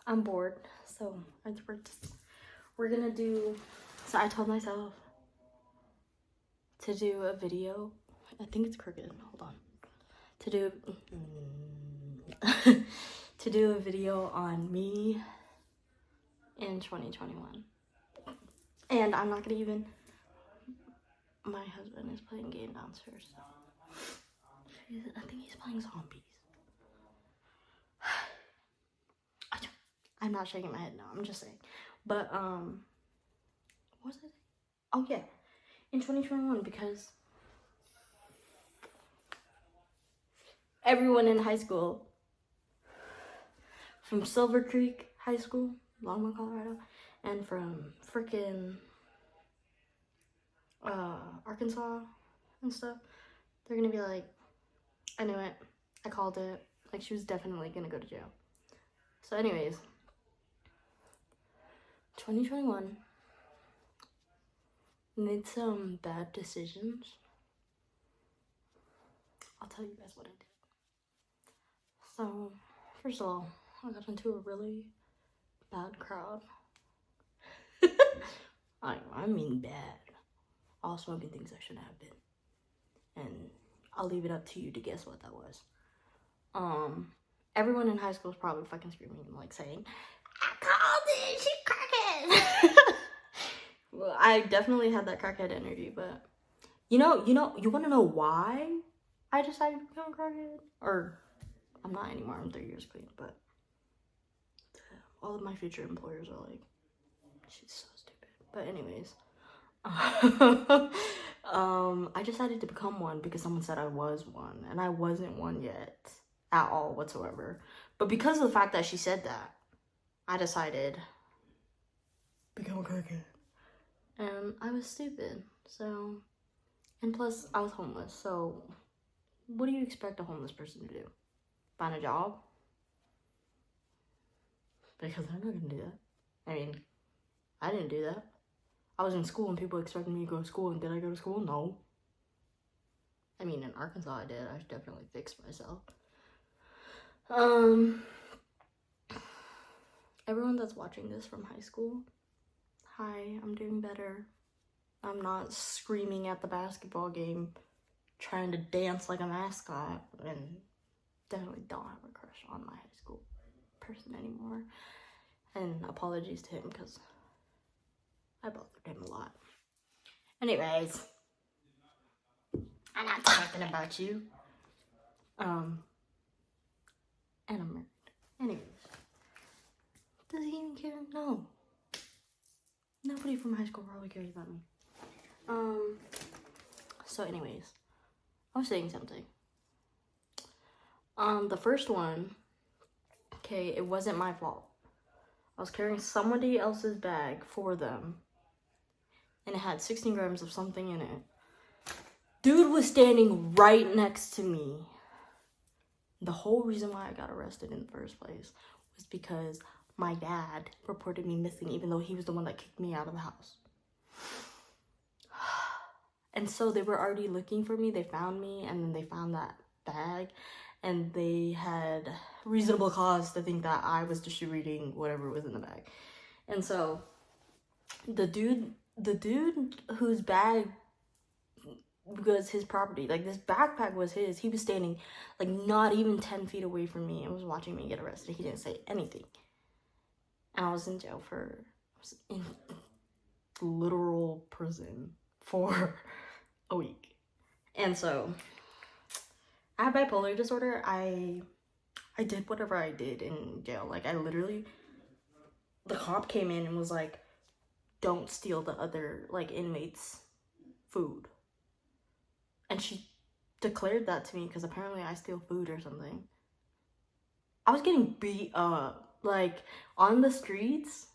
I'm bored, so we're gonna do. So I told myself to do a video. I think it's crooked. Hold on. To do to do a video on me in 2021, and I'm not gonna even. My husband is playing game downstairs, so I think he's playing zombies. I'm not shaking my head now. I'm just saying. But what was it? Oh yeah, in 2021, because everyone in high school, from Silver Creek High School, Longmont, Colorado, and from freaking Arkansas and stuff, they're gonna be like, I knew it, I called it, like she was definitely gonna go to jail. So anyways, 2021, made some bad decisions. I'll tell you guys what I did. So, first of all, I got into a really bad crowd. I mean bad. All smoking things I shouldn't have been. And I'll leave it up to you to guess what that was. Everyone in high school was probably fucking screaming, like saying, I called it, she crackhead. Well, I definitely had that crackhead energy, but you want to know why I decided to become a crackhead? Or, I'm not anymore, I'm 3 years clean, but all of my future employers are like, she's so stupid. But anyways, I decided to become one because someone said I was one, and I wasn't one yet at all whatsoever. But because of the fact that she said that, I decided become a crackhead. And I was stupid, so, and plus I was homeless, so what do you expect a homeless person to do? Find a job? Because I'm not gonna do that. I mean, I didn't do that. I was in school and people expected me to go to school, and did I go to school? No. I mean, in Arkansas I did. I definitely fixed myself. Everyone that's watching this from high school, hi, I'm doing better. I'm not screaming at the basketball game, trying to dance like a mascot, and definitely don't have a crush on my high school person anymore. And apologies to him because I bothered him a lot. Anyways, I'm not talking about you. And I'm married. Anyways, does he even care? No. Nobody from high school probably cares about me. So anyways, I was saying something. The first one, okay, it wasn't my fault. I was carrying somebody else's bag for them, and it had 16 grams of something in it. Dude was standing right next to me. The whole reason why I got arrested in the first place was because my dad reported me missing, even though he was the one that kicked me out of the house. And so they were already looking for me. They found me, and then they found that bag, and they had reasonable cause to think that I was distributing whatever was in the bag. And so the dude whose bag was his property, like this backpack was his, he was standing like not even 10 feet away from me and was watching me get arrested. He didn't say anything. And I was in jail I was in literal prison for a week. And so I have bipolar disorder. I did whatever I did in jail. Like I literally, the cop came in and was like, don't steal the other like inmates' food. And she declared that to me because apparently I steal food or something. I was getting beat up, like on the streets.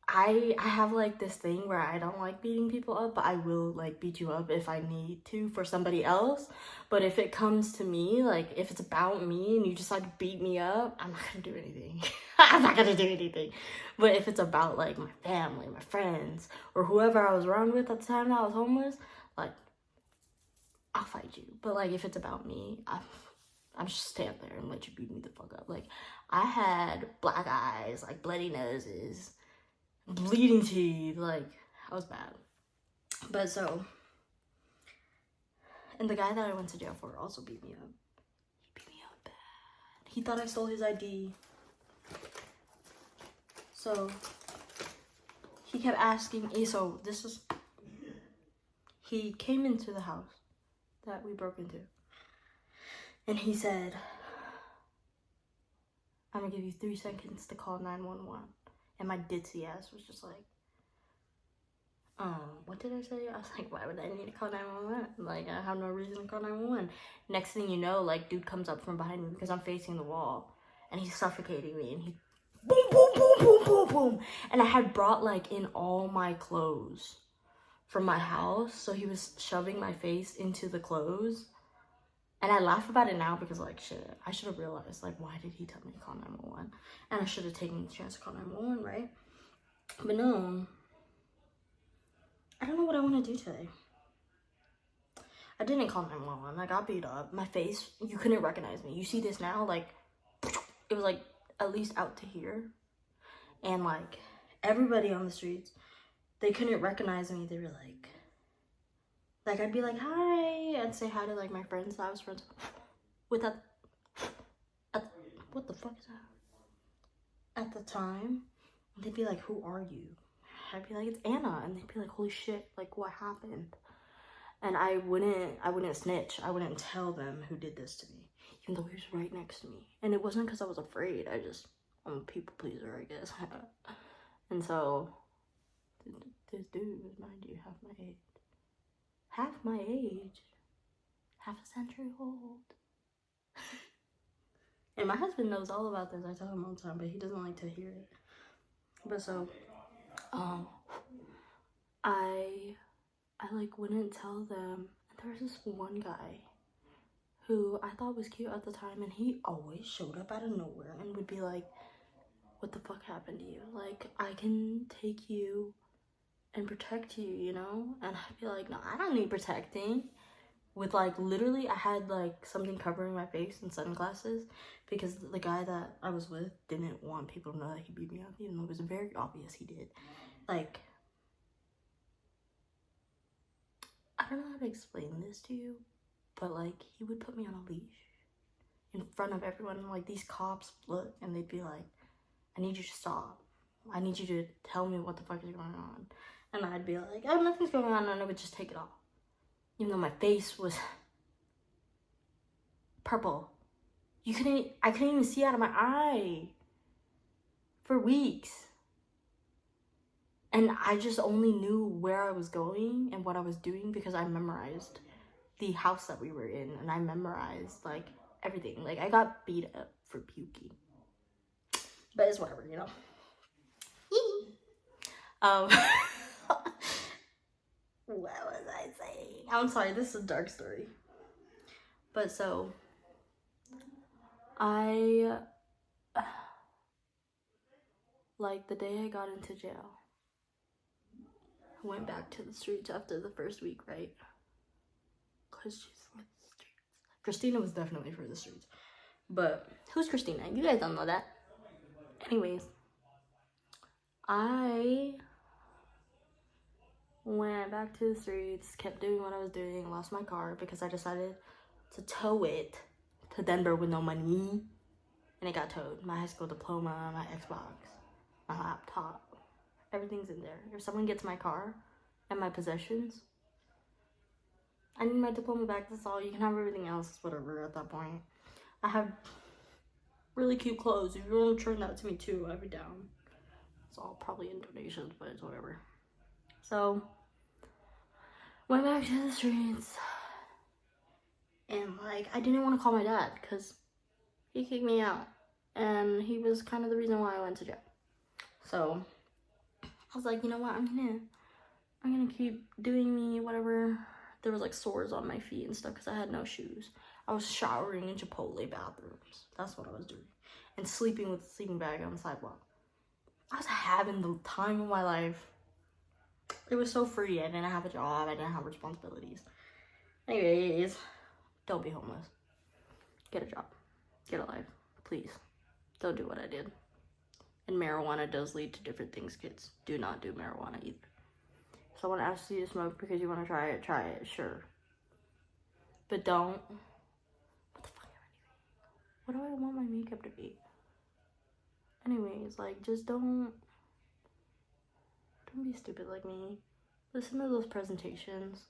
I have like this thing where I don't like beating people up, but I will like beat you up if I need to for somebody else. But if it comes to me, like if it's about me and you decide to beat me up, I'm not gonna do anything. I'm not gonna do anything. But if it's about like my family, my friends, or whoever I was around with at the time that I was homeless, like I'll fight you. But like if it's about me, I'm just stand there and let you beat me the fuck up. Like, I had black eyes, like bloody noses, bleeding teeth, like, I was bad. But so, and the guy that I went to jail for also beat me up. He beat me up bad. He thought I stole his ID. So, he kept asking me, so this was, he came into the house that we broke into. And he said, I'm gonna give you 3 seconds to call 911. And my ditzy ass was just like, what did I say? I was like, why would I need to call 911? Like, I have no reason to call 911. Next thing you know, like, dude comes up from behind me because I'm facing the wall. And he's suffocating me. And he, boom, boom, boom, boom, boom, boom. And I had brought, like, in all my clothes from my house. So he was shoving my face into the clothes. And I laugh about it now because, like, shit, I should have realized, like, why did he tell me to call 911? And I should have taken the chance to call 911, right? But no, I don't know what I want to do today. I didn't call 911. I got beat up. My face, you couldn't recognize me. You see this now, like, it was, like, at least out to here. And, like, everybody on the streets, they couldn't recognize me. They were like, I'd be like, hi. I'd say hi to, like, my friends that I was friends with at what the fuck is that? At the time. And they'd be like, who are you? I'd be like, it's Anna. And they'd be like, holy shit, like, what happened? And I wouldn't snitch. I wouldn't tell them who did this to me, even though he was right next to me. And it wasn't because I was afraid. I'm a people pleaser, I guess. And so, this dude was, mind you, half my age. Half my age. Half a century old. And my husband knows all about this. I tell him all the time, but he doesn't like to hear it. But so, I like wouldn't tell them. And there was this one guy who I thought was cute at the time, and he always showed up out of nowhere and would be like, what the fuck happened to you? Like, I can take you and protect you, you know? And I'd be like, no, I don't need protecting. With, like, literally, I had, like, something covering my face and sunglasses because the guy that I was with didn't want people to know that he beat me up, even though it was very obvious he did. Like, I don't know how to explain this to you, but, like, he would put me on a leash in front of everyone, and, like, these cops look, and they'd be like, I need you to stop. I need you to tell me what the fuck is going on. And I'd be like, oh, nothing's going on, and I would just take it off. Even though my face was purple. I couldn't even see out of my eye for weeks. And I just only knew where I was going and what I was doing because I memorized the house that we were in, and I memorized, like, everything. Like, I got beat up for puking. But it's whatever, you know? What was I saying? I'm sorry, this is a dark story. But so, like, the day I got into jail, I went back to the streets after the first week, right? Because she's for the streets. Christina was definitely for the streets. But, who's Christina? You guys don't know that. Anyways, I went back to the streets, kept doing what I was doing, lost my car because I decided to tow it to Denver with no money. And it got towed. My high school diploma, my Xbox, my laptop, everything's in there. If someone gets my car and my possessions, I need my diploma back, that's all. You can have everything else, whatever, at that point. I have really cute clothes. If you want to turn that to me too, I'd be down. It's all probably in donations, but it's whatever. So, went back to the streets. And, like, I didn't want to call my dad because he kicked me out. And he was kind of the reason why I went to jail. So, I was like, you know what, I'm gonna keep doing me, whatever. There was, like, sores on my feet and stuff because I had no shoes. I was showering in Chipotle bathrooms. That's what I was doing. And sleeping with a sleeping bag on the sidewalk. I was having the time of my life. It was so free. I didn't have a job. I didn't have responsibilities. Anyways, don't be homeless. Get a job. Get a life. Please. Don't do what I did. And marijuana does lead to different things, kids. Do not do marijuana either. If someone asks you to smoke because you want to try it, sure. But don't. What the fuck am I doing? What do I want my makeup to be? Anyways, like, just don't be stupid like me. Listen to those presentations.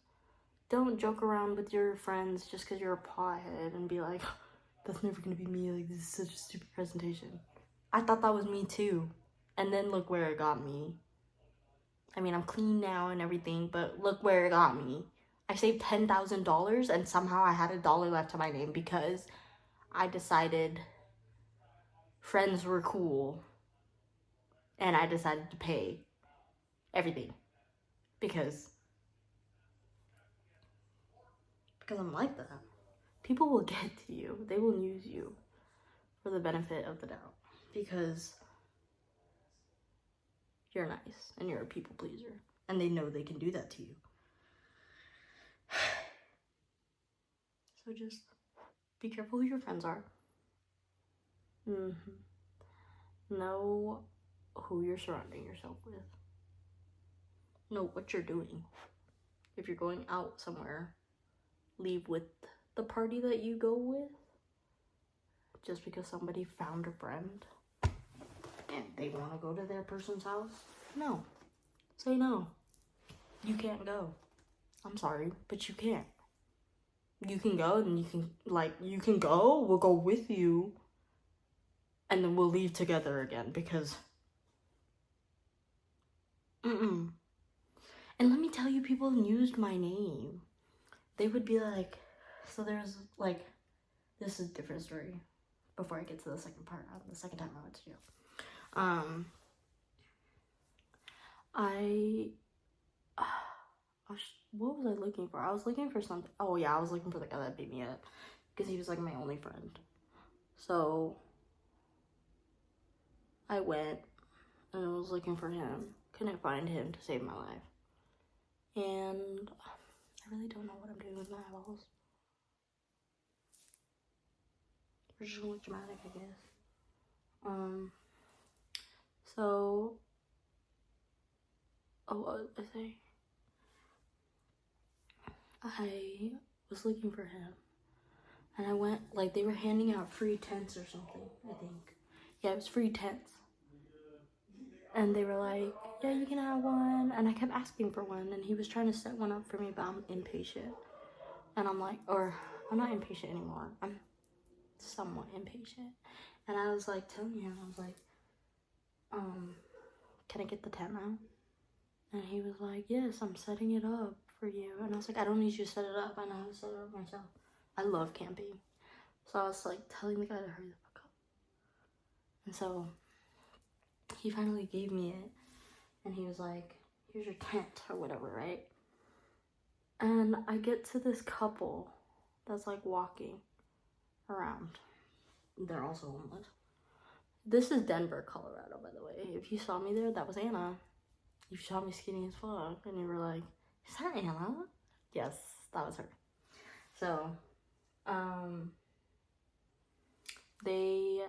Don't joke around with your friends just because you're a pothead and be like, that's never gonna be me, like, this is such a stupid presentation. I thought that was me too. And then look where it got me. I mean, I'm clean now and everything, but look where it got me. I saved $10,000 and somehow I had $1 left to my name because I decided friends were cool. And I decided to pay everything. Because I'm like that. People will get to you. They will use you for the benefit of the doubt. Because you're nice and you're a people pleaser. And they know they can do that to you. So just be careful who your friends are. Know who you're surrounding yourself with. Know what you're doing. If you're going out somewhere, leave with the party that you go with. Just because somebody found a friend and they want to go to their person's house. No. Say no. You can't go. I'm sorry, but you can't. You can go and you can go, we'll go with you, and then we'll leave together again because, And let me tell you, people used my name. They would be like, so there's like, this is a different story before I get to the second part, the second time I went to jail. What was I looking for? I was looking for something. Oh yeah, I was looking for the guy that beat me up because he was like my only friend. So I went and I was looking for him. Couldn't find him to save my life. And I really don't know what I'm doing with my eyeballs. We're just gonna look dramatic, I guess. So, what was I saying? I was looking for him. And I went, like, they were handing out free tents or something, I think. Yeah, it was free tents. And they were like, yeah, you can have one. And I kept asking for one. And he was trying to set one up for me, but I'm impatient. And I'm like, or I'm not impatient anymore. I'm somewhat impatient. And I was like telling him, I was like, can I get the tent now? And he was like, yes, I'm setting it up for you. And I was like, I don't need you to set it up. I know how to set it up myself. I love camping. So I was like telling the guy to hurry the fuck up. And so he finally gave me it. And he was like, here's your tent or whatever, right? And I get to this couple that's like walking around. They're also homeless. This is Denver, Colorado, by the way. If you saw me there, that was Anna. You saw me skinny as fuck and you were like, is that Anna? Yes, that was her. So, they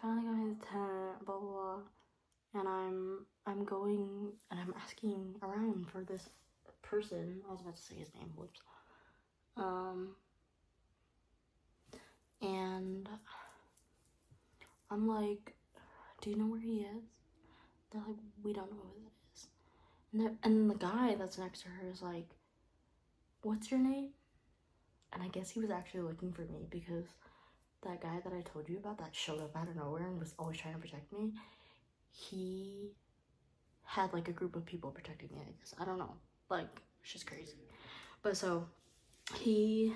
finally got me the tent, blah, blah, blah. And I'm going and I'm asking around for this person. I was about to say his name, whoops. And I'm like, do you know where he is? They're like, we don't know who that is. And the guy that's next to her is like, what's your name? And I guess he was actually looking for me because that guy that I told you about that showed up out of nowhere and was always trying to protect me, he had like a group of people protecting me, I guess. I don't know. Like, it's just crazy. But so he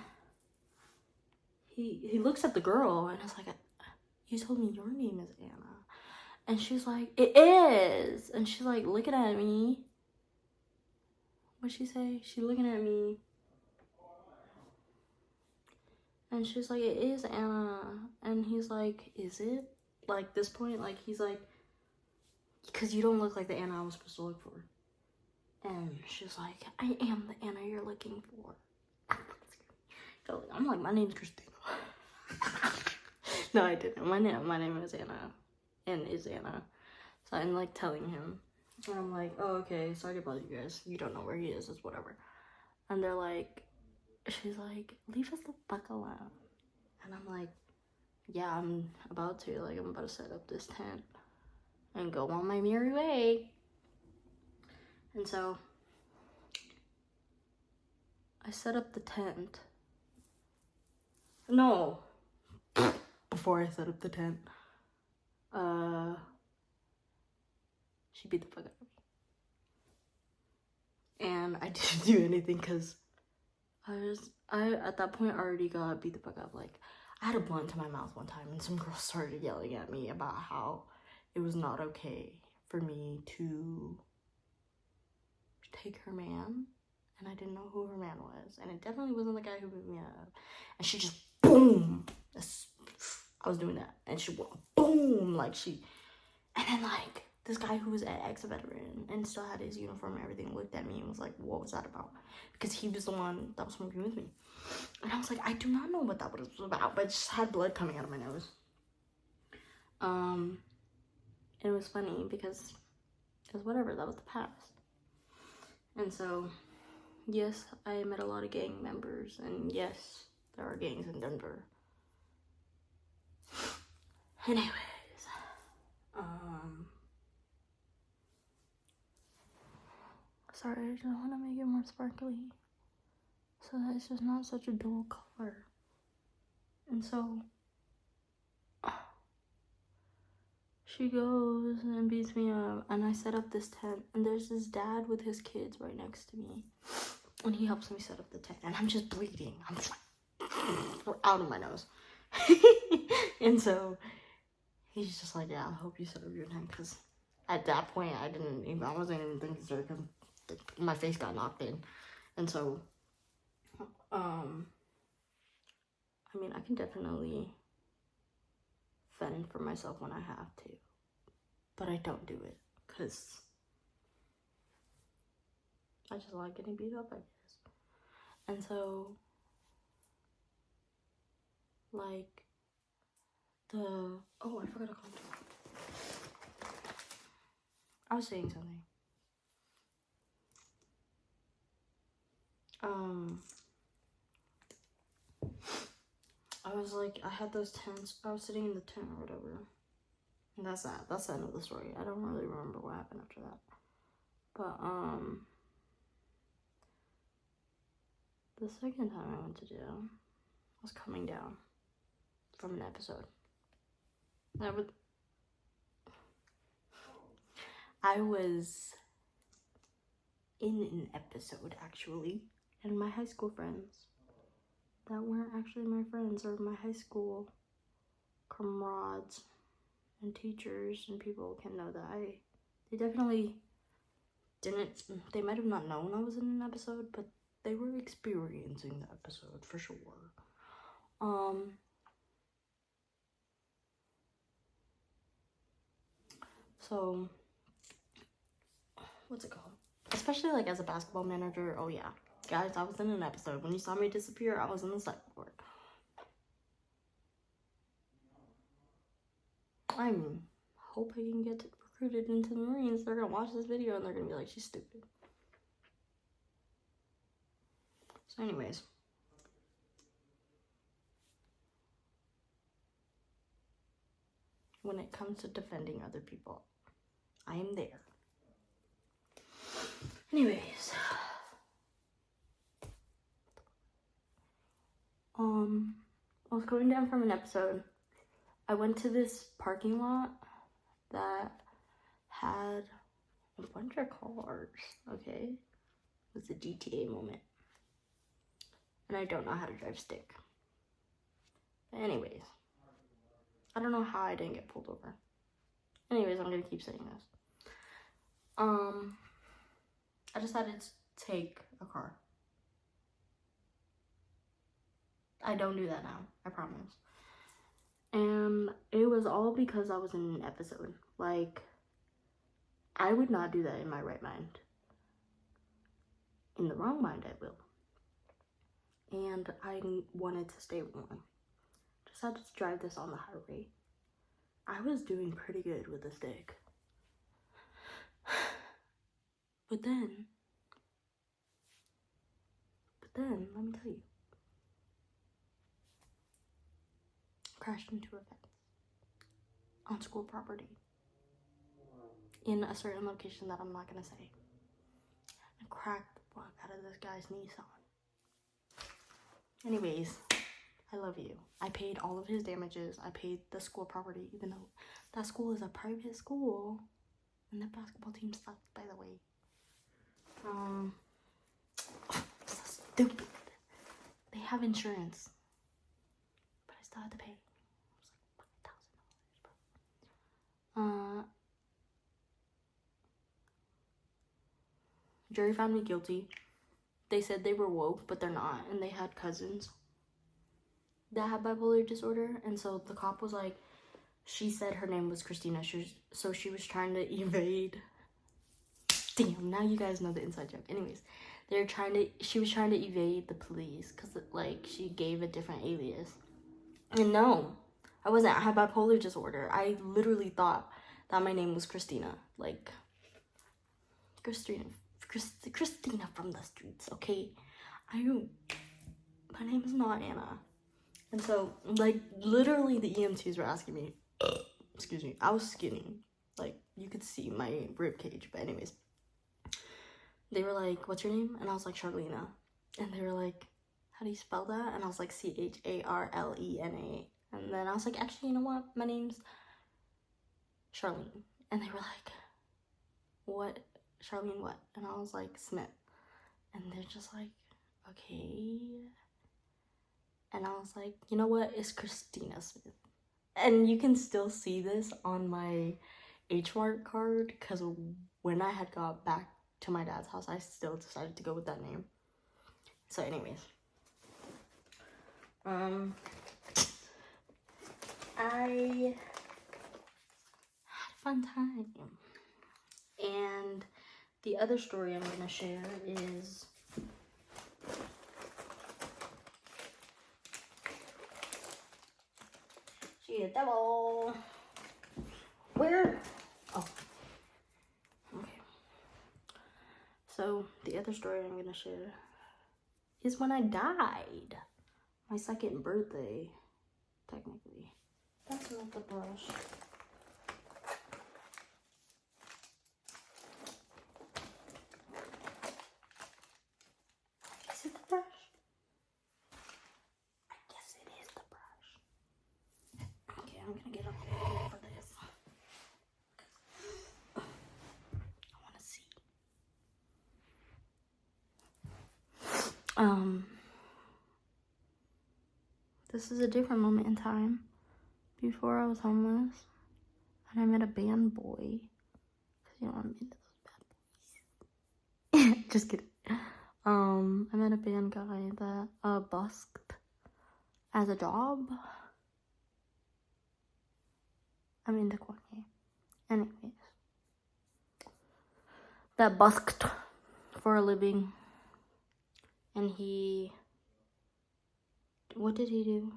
looks at the girl and is like, you told me your name is Anna. And she's like, it is. And she's like looking at me. What'd she say? She's looking at me. And she's like, it is Anna. And he's like, is it? Like, this point, like, he's like, because you don't look like the Anna I was supposed to look for. And she's like, I am the Anna you're looking for. I'm like, my name's Christina. No, I didn't. My name is Anna, and is Anna. So I'm like telling him, and I'm like, oh, okay, sorry to bother you guys. You don't know where he is, it's whatever. And they're like, she's like, leave us the fuck alone. And I'm like, yeah, I'm about to. Like, I'm about to set up this tent and go on my merry way. And so I set up the tent. No. Before I set up the tent, she beat the fuck out of me. And I didn't do anything because I at that point already got beat the fuck up. Like, I had a blunt to my mouth one time and some girl started yelling at me about how it was not okay for me to take her man. And I didn't know who her man was. And it definitely wasn't the guy who beat me up. And she just, boom. I was doing that. And she went, boom. Like, and then, like, this guy who was an ex-veteran and still had his uniform and everything looked at me and was like, what was that about? Because he was the one that was smoking with me. And I was like, I do not know what that was about, but it just had blood coming out of my nose. And it was funny because it was whatever, that was the past. And so, yes, I met a lot of gang members, and yes, there are gangs in Denver. Anyways, sorry, I just want to make it more sparkly so that it's just not such a dull color. And so she goes and beats me up, and I set up this tent, and there's this dad with his kids right next to me, and he helps me set up the tent, and I'm just bleeding. I'm just like, out of my nose. And so he's just like, yeah, I hope you set up your tent, because at that point I wasn't even thinking straight because my face got knocked in. And so I mean, I can definitely fend for myself when I have to, but I don't do it because I just like getting beat up, I guess. And so, like, oh, I forgot to comment. I was saying something. I was like, I had those tents, I was sitting in the tent or whatever. And that's that. That's the end of the story. I don't really remember what happened after that. But, the second time I went to jail, I was coming down from an episode. I was in an episode, actually, and my high school friends that weren't actually my friends or my high school comrades and teachers and people can know that they definitely didn't, they might have not known I was in an episode, but they were experiencing the episode for sure. So, what's it called? Especially, like, as a basketball manager, oh yeah. Guys, I was in an episode. When you saw me disappear, I was in the psych ward. I hope I can get recruited into the Marines. They're gonna watch this video and they're gonna be like, she's stupid. So anyways. When it comes to defending other people, I am there. Anyways. I was going down from an episode. I went to this parking lot that had a bunch of cars, okay? It was a GTA moment. And I don't know how to drive stick. But anyways. I don't know how I didn't get pulled over. Anyways, I'm gonna keep saying this. I decided to take a car. I don't do that now, I promise. And it was all because I was in an episode. Like, I would not do that in my right mind. In the wrong mind, I will. And I wanted to stay with one. decided to drive this on the highway. I was doing pretty good with the stick. But then, let me tell you. Crashed into a fence on school property in a certain location that I'm not gonna say. And cracked the fuck out of this guy's Nissan. Anyways, I love you. I paid all of his damages. I paid the school property, even though that school is a private school. And the basketball team sucked, by the way. So stupid. They have insurance, but I still had to pay. It was like $5,000, bro. Jury found me guilty. They said they were woke, but they're not, and they had cousins that had bipolar disorder, and so the cop was like, she said her name was Christina, so she was trying to evade. Damn, now you guys know the inside joke. Anyways, she was trying to evade the police because like she gave a different alias. And no, I wasn't. I had bipolar disorder. I literally thought that my name was Christina, like Christina from the streets. Okay, my name is not Anna. And so, like, literally the EMTs were asking me, excuse me, I was skinny, like you could see my rib cage. But anyways, they were like, what's your name? And I was like, Charlena. And they were like, how do you spell that? And I was like, Charlena. And then I was like, actually, you know what? My name's Charlene. And they were like, what? Charlene what? And I was like, Smith. And they're just like, okay. And I was like, you know what? It's Christina Smith. And you can still see this on my HMARC card, because when I had got back to my dad's house, I still decided to go with that name. So anyways, I had a fun time. And the other story I'm gonna share is she a devil. Where? Oh. Okay. So the other story I'm gonna share is when I died. My second birthday, technically. That's not the brush. Is it the brush? I guess it is the brush. Okay, I'm gonna get up here for this. I wanna see. This is a different moment in time. Before I was homeless, and I met a band boy. Cause you know I'm into those bad boys. Just kidding. I met a band guy that busked as a job. I'm into Kanye. Anyways, that busked for a living, and what did he do?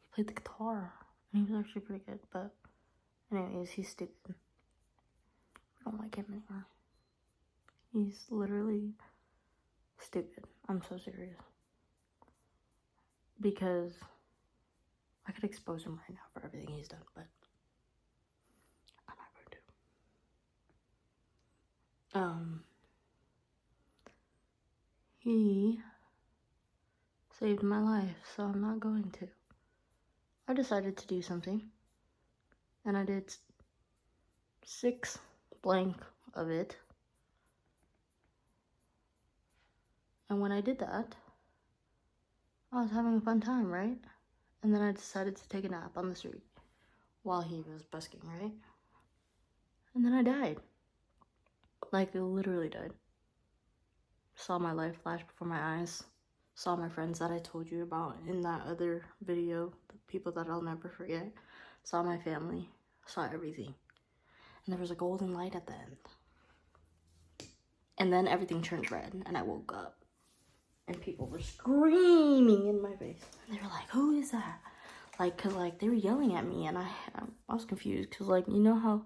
He played the guitar, and he was actually pretty good, but anyways, he's stupid. I don't like him anymore. He's literally stupid. I'm so serious. Because I could expose him right now for everything he's done, but I'm not going to. He saved my life, so I'm not going to. I decided to do something, and I did 6 blank of it. And when I did that, I was having a fun time, right? And then I decided to take a nap on the street while he was busking, right? And then I died. Like, I literally died. Saw my life flash before my eyes. Saw my friends that I told you about in that other video, the people that I'll never forget. Saw my family. Saw everything. And there was a golden light at the end. And then everything turned red, and I woke up. And people were screaming in my face. And they were like, who is that? Like, cause like they were yelling at me, and I was confused, cause like, you know how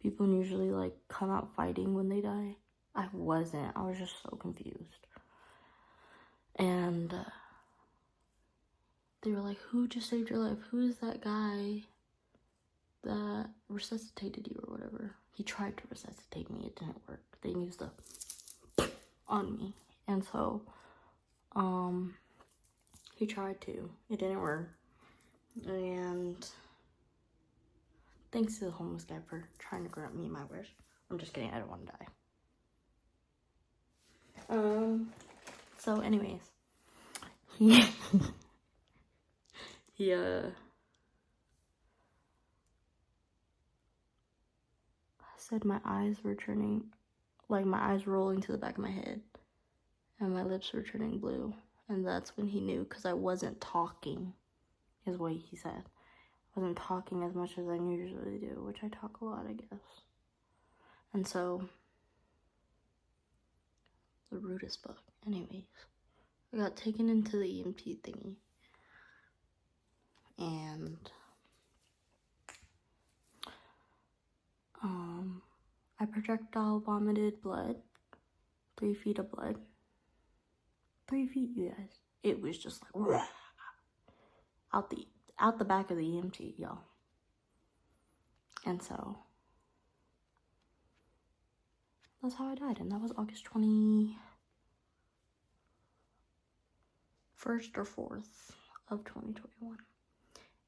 people usually like come out fighting when they die? I wasn't. I was just so confused. And they were like, who just saved your life? Who is that guy that resuscitated you or whatever? He tried to resuscitate me. It didn't work. They used the on me. And so, he tried to. It didn't work. And thanks to the homeless guy for trying to grant me my wish. I'm just kidding. I don't want to die. So anyways, he said my eyes were turning, like my eyes rolling to the back of my head, and my lips were turning blue. And that's when he knew, because I wasn't talking, is what he said. I wasn't talking as much as I usually do, which I talk a lot, I guess. And so, the rudest bug. Anyways, I got taken into the EMT thingy. And I projectile vomited blood. 3 feet of blood. 3 feet, you guys. It was just like out the back of the EMT, y'all. And so that's how I died, and that was August 21st or 4th of 2021.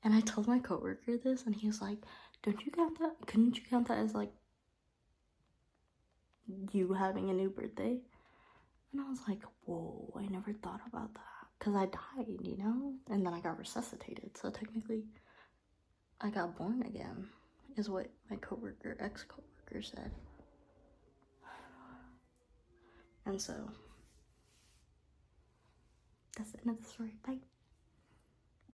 And I told my coworker this, and he was like, "Don't you count that? Couldn't you count that as like you having a new birthday?" And I was like, whoa, I never thought about that. Because I died, you know? And then I got resuscitated. So technically, I got born again, is what my ex-coworker said. And so, that's the end of the story. Bye.